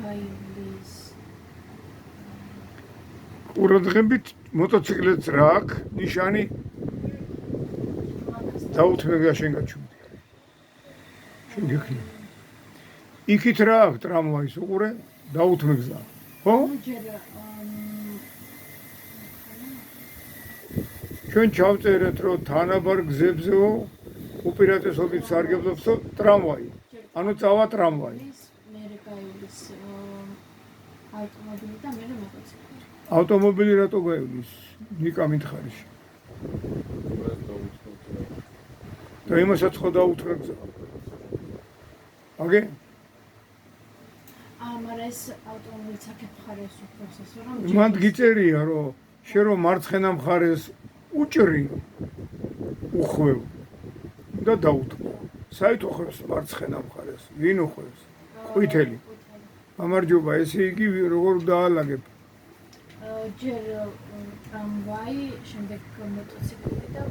გაივლის ყურადღებით მოტოციკლეთს რა აქვს ნიშანი დაუთმება შენ გაჩვენდი შენ გიქნა იქით რა აქვს ტრამვაის უყურე დაუთმე გზა ხო ჩვენ ჩავწერეთ რომ თანაბარ გზებზეო უპირატესობით სარგებლობსო ტრამვაი ანუ წავა ტრამვაი ავტომობილი და მე მოტოციკლი. ავტომობილი რატო გაივლის? ნიკა მითხარიში. და იმასაც ხო დაუთხრა გზა. აგე? მაგრამ ეს ავტომობილიც აქეთ მხარეს უბრალოდ რომ მანდ გიწერია რომ შენ რომ მარცხენა მხარეს უჭრი უხვევ და დაუთხრა. საით უხვევს მარცხენა მხარეს? ვინ უხვევს? ყვითელი. გამარჯობა, ესე იგი როგორ დაალაგებ? ჯერ ტრამვაი, შემდეგ მოტოციკლი და